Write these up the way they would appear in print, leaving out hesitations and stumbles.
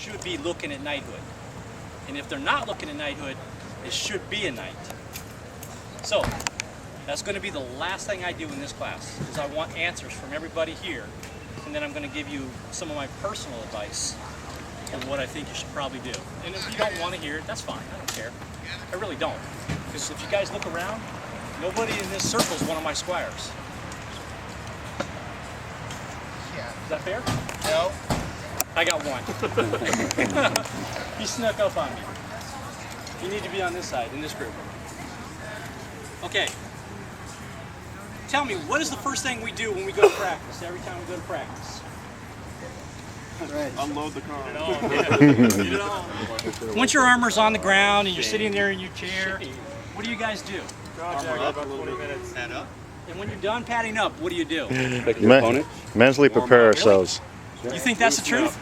should be looking at knighthood. And if they're not looking at knighthood, it should be a knight. So that's going to be the last thing I do in this class, is I want answers from everybody here. And then I'm going to give you some of my personal advice on what I think you should probably do. And if you don't want to hear it, that's fine. I don't care. I really don't. Because if you guys look around, nobody in this circle is one of my squires. Is that fair? No. I got one. He snuck up on me. You need to be on this side, in this group. Okay. Tell me, what is the first thing we do when we go to practice, every time we go to practice? Right. Unload the car. Get it on. Once your armor's on the ground and you're sitting there in your chair, what do you guys do? Armor up, about 20 minutes. Head up. And when you're done padding up, what do you do? Mentally prepare ourselves. You think that's the truth?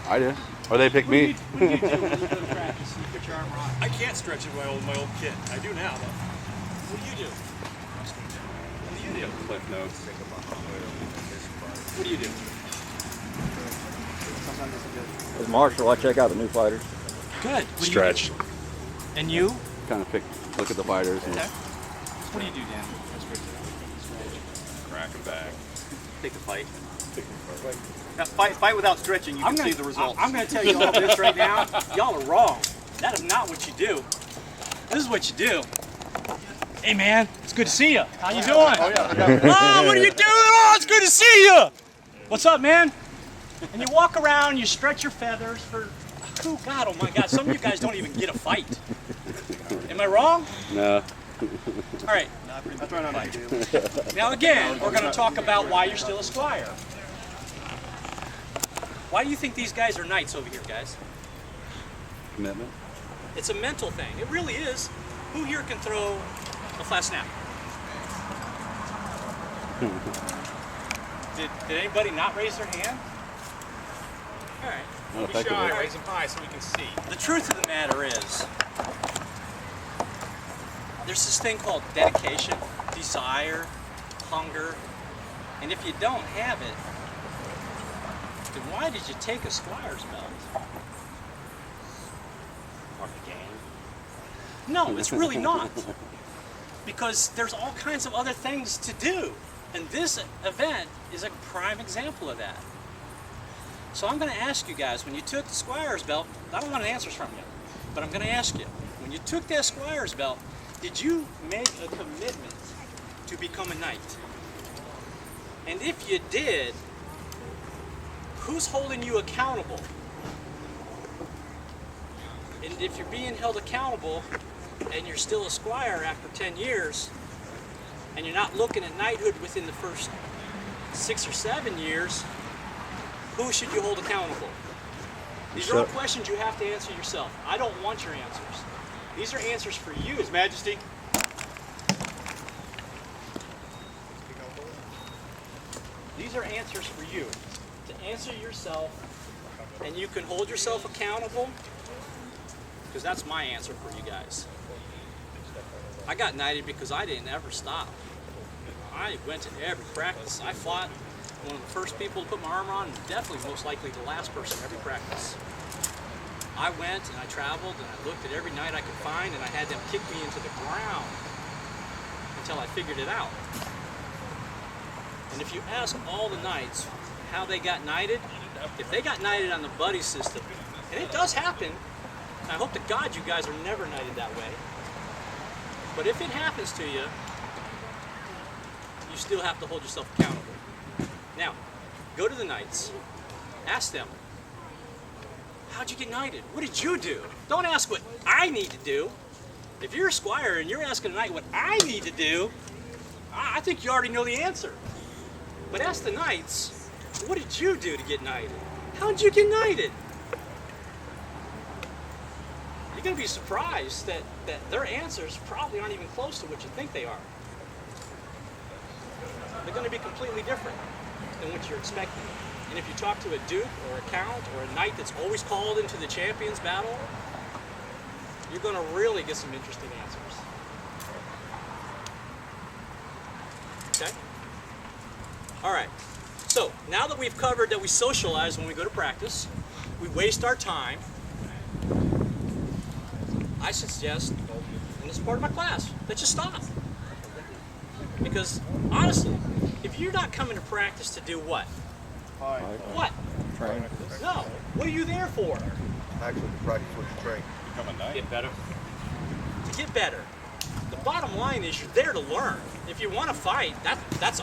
I do. Or they pick me. What do you do when you go to practice and you put your armor on? I can't stretch in my old kit. I do now, though. What do you do? What do you do? Cliff notes. What do you do? As Marshall, I check out the new fighters. Good. Stretch. And you? Kind of look at the fighters. Okay. What do you do, Dan? Crack them back. Take the fight. Now, fight without stretching, you can see the results. I'm going to tell you all this right now. Y'all are wrong. That is not what you do. This is what you do. Hey, man, it's good to see you. How you doing? Oh, yeah. Oh, what are you doing? Oh, it's good to see you. What's up, man? And you walk around, you stretch your feathers for, oh, God, oh, my God. Some of you guys don't even get a fight. Am I wrong? No. All right. I try not to do. Now, again, we're going to talk about why you're still a squire. Why do you think these guys are knights over here, guys? Commitment. It's a mental thing. It really is. Who here can throw a flat snap? Did anybody not raise their hand? All right. Not Be effectively. shy, raise them high so we can see. The truth of the matter is, there's this thing called dedication, desire, hunger, and if you don't have it, then why did you take a squire's belt? Part of the game. No, it's really not. Because there's all kinds of other things to do. And this event is a prime example of that. So I'm going to ask you guys, when you took the squire's belt, I don't want answers from you, but I'm going to ask you, when you took that squire's belt, did you make a commitment to become a knight? And if you did, who's holding you accountable? And if you're being held accountable and you're still a squire after 10 years and you're not looking at knighthood within the first 6 or 7 years, who should you hold accountable? These are all questions you have to answer yourself. I don't want your answers. These are answers for you, His Majesty. These are answers for you to answer yourself, and you can hold yourself accountable, because that's my answer for you guys. I got knighted because I didn't ever stop. I went to every practice. I fought one of the first people to put my armor on, and definitely most likely the last person every practice. I went and I traveled and I looked at every knight I could find, and I had them kick me into the ground until I figured it out. And if you ask all the knights how they got knighted, if they got knighted on the buddy system, and it does happen, and I hope to God you guys are never knighted that way, but if it happens to you, you still have to hold yourself accountable. Now, go to the knights, ask them, how'd you get knighted? What did you do? Don't ask what I need to do. If you're a squire and you're asking a knight what I need to do, I think you already know the answer. But ask the knights, what did you do to get knighted? How'd you get knighted? You're going to be surprised that their answers probably aren't even close to what you think they are. They're going to be completely different than what you're expecting. And if you talk to a duke or a count or a knight that's always called into the champions battle, you're going to really get some interesting answers. Okay? All right. So now that we've covered that we socialize when we go to practice, we waste our time, I suggest, in this part of my class, that you stop. Because honestly, if you're not coming to practice to do what? What? Train. No. What are you there for? Actually, to practice what you train. Become a knight. Get better. To get better. The bottom line is you're there to learn. If you want to fight, that's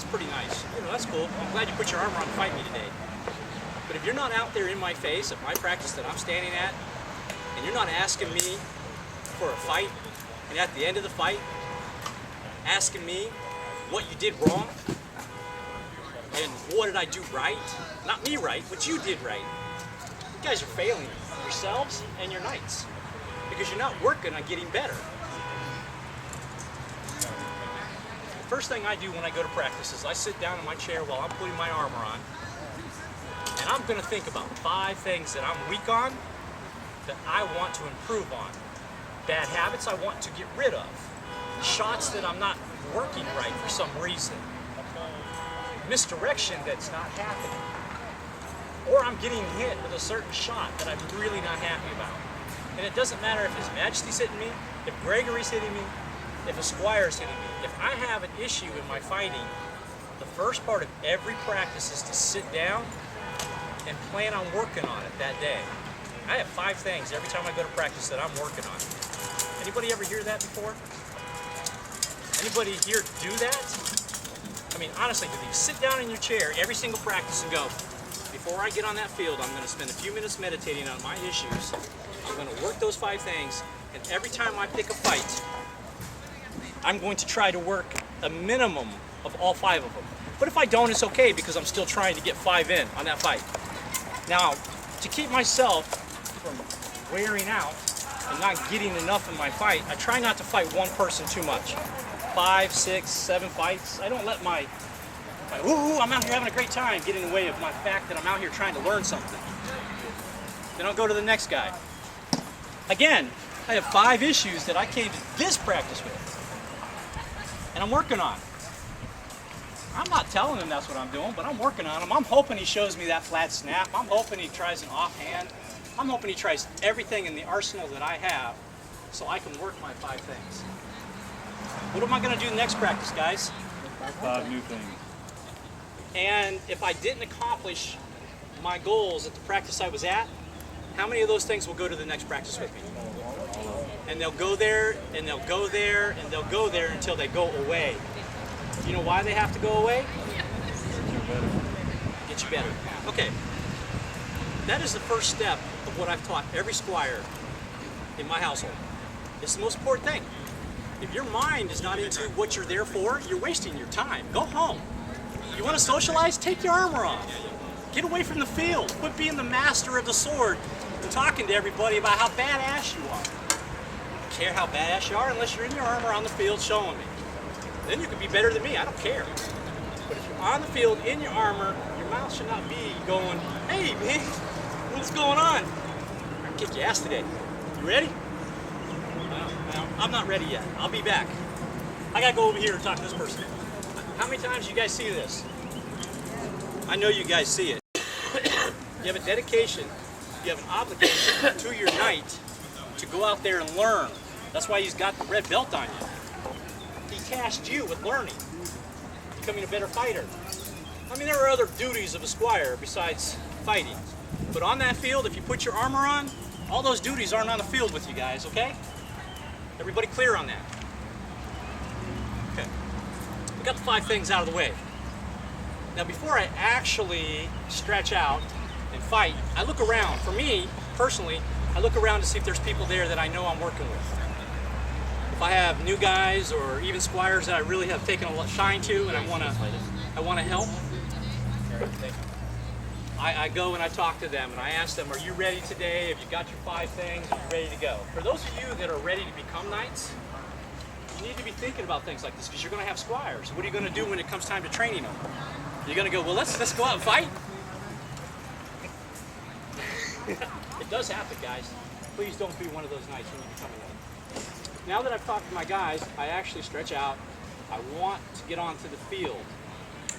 pretty nice. You know, that's cool. I'm glad you put your armor on to fight me today. But if you're not out there in my face at my practice that I'm standing at, and you're not asking me for a fight, and at the end of the fight, asking me what you did wrong, and what did I do right? Not me right, what you did right. You guys are failing yourselves and your knights because you're not working on getting better. The first thing I do when I go to practice is I sit down in my chair while I'm putting my armor on, and I'm going to think about 5 things that I'm weak on that I want to improve on. Bad habits I want to get rid of. Shots that I'm not working right for some reason. Misdirection that's not happening. Or I'm getting hit with a certain shot that I'm really not happy about. And it doesn't matter if His Majesty's hitting me, if Gregory's hitting me, if a squire's hitting me. If I have an issue in my fighting, the first part of every practice is to sit down and plan on working on it that day. I have 5 things every time I go to practice that I'm working on. Anybody ever hear that before? Anybody here do that? I mean, honestly, do you sit down in your chair every single practice and go, before I get on that field, I'm going to spend a few minutes meditating on my issues. I'm going to work those 5 things, and every time I pick a fight, I'm going to try to work a minimum of all 5 of them. But if I don't, it's okay because I'm still trying to get 5 in on that fight. Now, to keep myself from wearing out and not getting enough in my fight, I try not to fight one person too much. 5, 6, 7 fights. I don't let my ooh, I'm out here having a great time get in the way of my fact that I'm out here trying to learn something. Then I'll go to the next guy. Again, I have 5 issues that I came to this practice with, and I'm working on. I'm not telling him that's what I'm doing, but I'm working on him. I'm hoping he shows me that flat snap. I'm hoping he tries an offhand. I'm hoping he tries everything in the arsenal that I have so I can work my 5 things. What am I going to do next practice, guys? 5 new things. And if I didn't accomplish my goals at the practice I was at, how many of those things will go to the next practice with me? And they'll go there, and they'll go there, and they'll go there until they go away. You know why they have to go away? Get you better. Okay. That is the first step of what I've taught every squire in my household. It's the most important thing. If your mind is not into what you're there for, you're wasting your time. Go home. You want to socialize? Take your armor off. Get away from the field. Quit being the master of the sword and talking to everybody about how badass you are. I don't care how badass you are unless you're in your armor on the field showing me. Then you can be better than me. I don't care. But if you're on the field in your armor, your mouth should not be going, hey man, what's going on? I'll kick your ass today. You ready? No, I'm not ready yet. I'll be back. I gotta go over here and talk to this person. How many times do you guys see this? I know you guys see it. You have a dedication, you have an obligation to your knight to go out there and learn. That's why he's got the red belt on you. He tasked you with learning, becoming a better fighter. I mean, there are other duties of a squire besides fighting. But on that field, if you put your armor on, all those duties aren't on the field with you guys, okay? Everybody clear on that? Okay. We got the 5 things out of the way. Now, before I actually stretch out and fight, I look around. For me, personally, I look around to see if there's people there that I know I'm working with. If I have new guys or even squires that I really have taken a shine to and I want to help, I go and I talk to them and I ask them, are you ready today? Have you got your 5 things? Are you ready to go? For those of you that are ready to become knights, you need to be thinking about things like this because you're going to have squires. What are you going to do when it comes time to training them? You're going to go, well, let's go out and fight? It does happen, guys. Please don't be one of those knights when you become a knight. Now that I've talked to my guys, I actually stretch out. I want to get onto the field.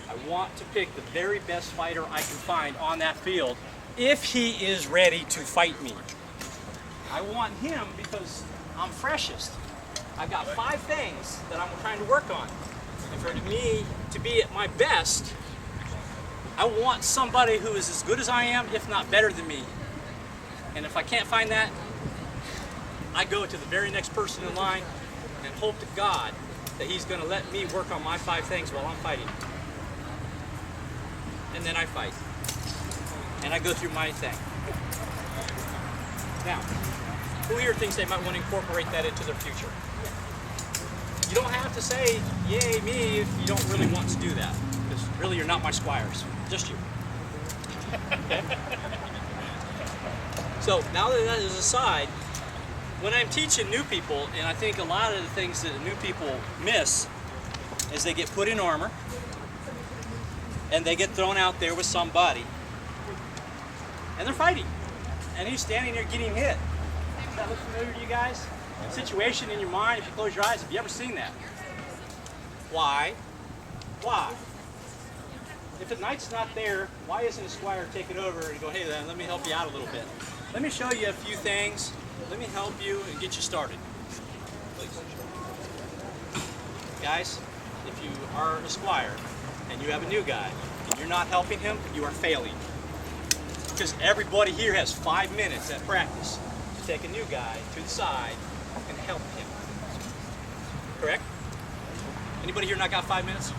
I want to pick the very best fighter I can find on that field if he is ready to fight me. I want him because I'm freshest. I've got 5 things that I'm trying to work on. And for me to be at my best, I want somebody who is as good as I am, if not better than me. And if I can't find that, I go to the very next person in line and hope to God that he's going to let me work on my 5 things while I'm fighting. And then I fight. And I go through my thing. Now, who here thinks they might want to incorporate that into their future? You don't have to say, yay me, if you don't really want to do that. Because really you're not my squires, just you. Okay? So now that is aside, when I'm teaching new people, and I think a lot of the things that new people miss is they get put in armor and they get thrown out there with somebody and they're fighting and he's standing there getting hit. Does that look familiar to you guys? Situation in your mind, if you close your eyes, have you ever seen that? Why? Why? If the knight's not there, why isn't a squire taking over and go, hey, then let me help you out a little bit? Let me show you a few things. Let me help you and get you started. Please. Guys, if you are a squire and you have a new guy and you're not helping him, you are failing. Because everybody here has 5 minutes at practice to take a new guy to the side and help him. Correct? Anybody here not got 5 minutes?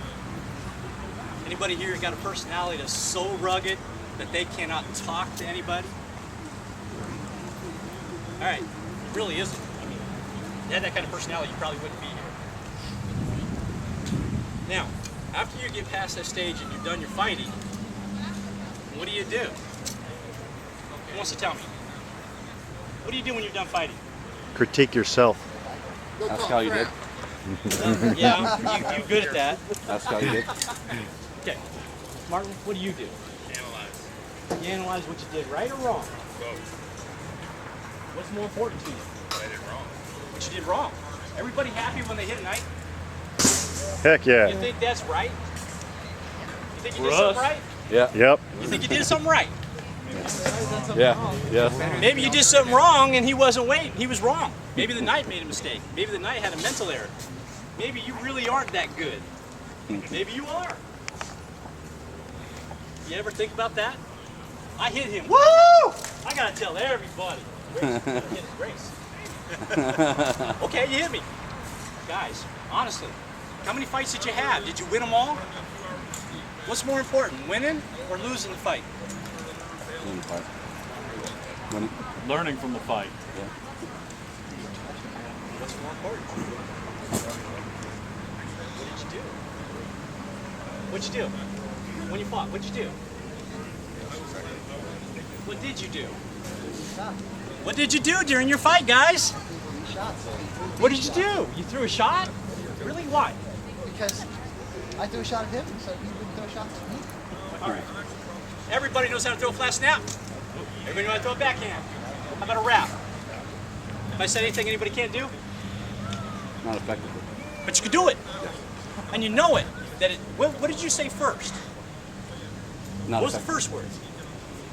Anybody here got a personality that's so rugged that they cannot talk to anybody? All right, it really isn't. I mean, if you had that kind of personality, you probably wouldn't be here. Now, after you get past that stage and you've done your fighting, what do you do? Who wants to tell me? What do you do when you're done fighting? Critique yourself. Ask how you did. Yeah, you good at that. Ask how you did. Okay, Martin, what do you do? Analyze. You analyze what you did right or wrong. Both. What's more important to you? What I did wrong. What you did wrong. Everybody happy when they hit a knight? Heck You yeah. think that's right? You think you did For something us. right? Yeah. Yep. You think you did something right? Yeah. Yes. Maybe you did something wrong and he wasn't waiting. He was wrong. Maybe the knight made a mistake. Maybe the knight had a mental error. Maybe you really aren't that good. Maybe you are. You ever think about that? I hit him. Woo! I gotta tell everybody. Grace, I hit his Grace. Okay, you hit me. Guys, honestly, how many fights did you have? Did you win them all? What's more important, winning or losing the fight? Winning. Learning from the fight. Yeah. What's more important? What did you do? What'd you do? When you fought, what'd you do? What did you do? What did you do during your fight, guys? What did you do? You threw a shot? Really? Why? Because I threw a shot at him, so he wouldn't throw shots at me. All right. Everybody knows how to throw a flat snap. Everybody knows how to throw a backhand. How about a wrap? If I said anything anybody can't do, Not effectively. but you can do it. And you know it. That it. What did you say first? Not What was the effective. first word?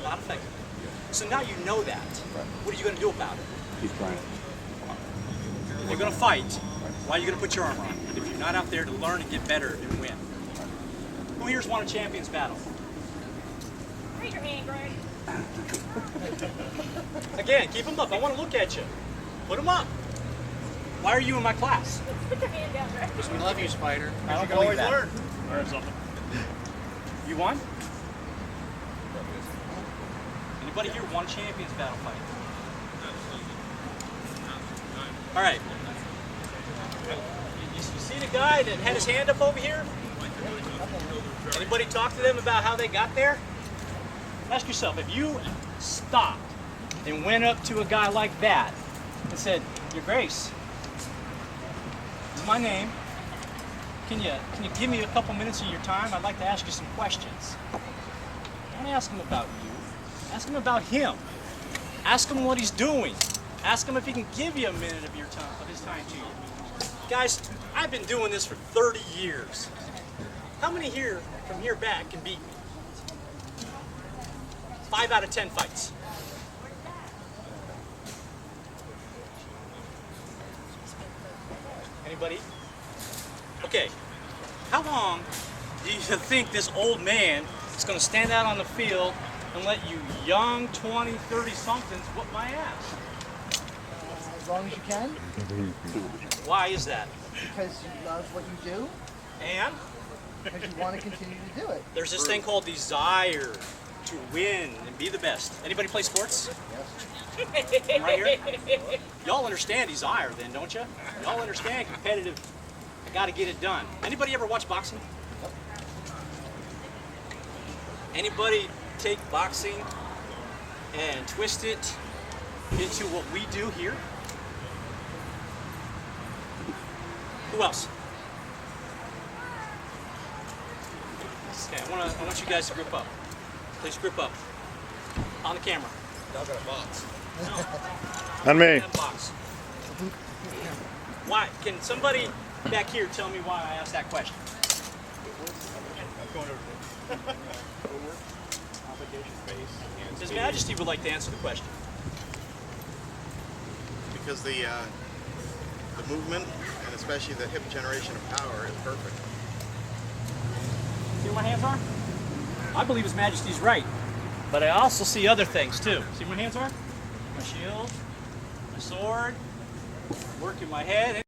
Not effective. So now you know that. What are you going to do about it? Keep trying. If you're going to fight, why are you going to put your armor on? If you're not out there to learn and get better and win. Who here's won a champion's battle? Raise your hand, Greg. Again, keep them up. I want to look at you. Put them up. Why are you in my class? Put your hand down, Greg. We love you, Spider. I don't believe that. Learn something. You won? Anybody here won a champion's battle fight? All right. You see the guy that had his hand up over here? Anybody talk to them about how they got there? Ask yourself, if you stopped and went up to a guy like that and said, Your Grace, this is my name. Can you give me a couple minutes of your time? I'd like to ask you some questions. Don't ask him about you. Ask him about him. Ask him what he's doing. Ask him if he can give you a minute of your time, of his time to you. Guys, I've been doing this for 30 years. How many here from here back can beat me? 5 out of 10 fights. Anybody? Okay. How long do you think this old man is going to stand out on the field and let you young 20, 30-somethings whoop my ass? As long as you can, Why is that? because you love what you do, And because you want to continue to do it. there's this thing called desire to win and be the best. Anybody play sports? Yes. Right here? Y'all understand desire then, don't you? Y'all understand competitive, I gotta get it done. Anybody ever watch boxing? Anybody take boxing and twist it into what we do here? Who else? Okay, I want you guys to group up. Please group up. On the camera. Y'all got a box. On me. That box. Why? Can somebody back here tell me why I asked that question? His Majesty would like to answer the question. Because the movement, and especially the hip generation of power, is perfect. See where my hands are? I believe His Majesty's right, but I also see other things too. See where my hands are? My shield, my sword, working my head.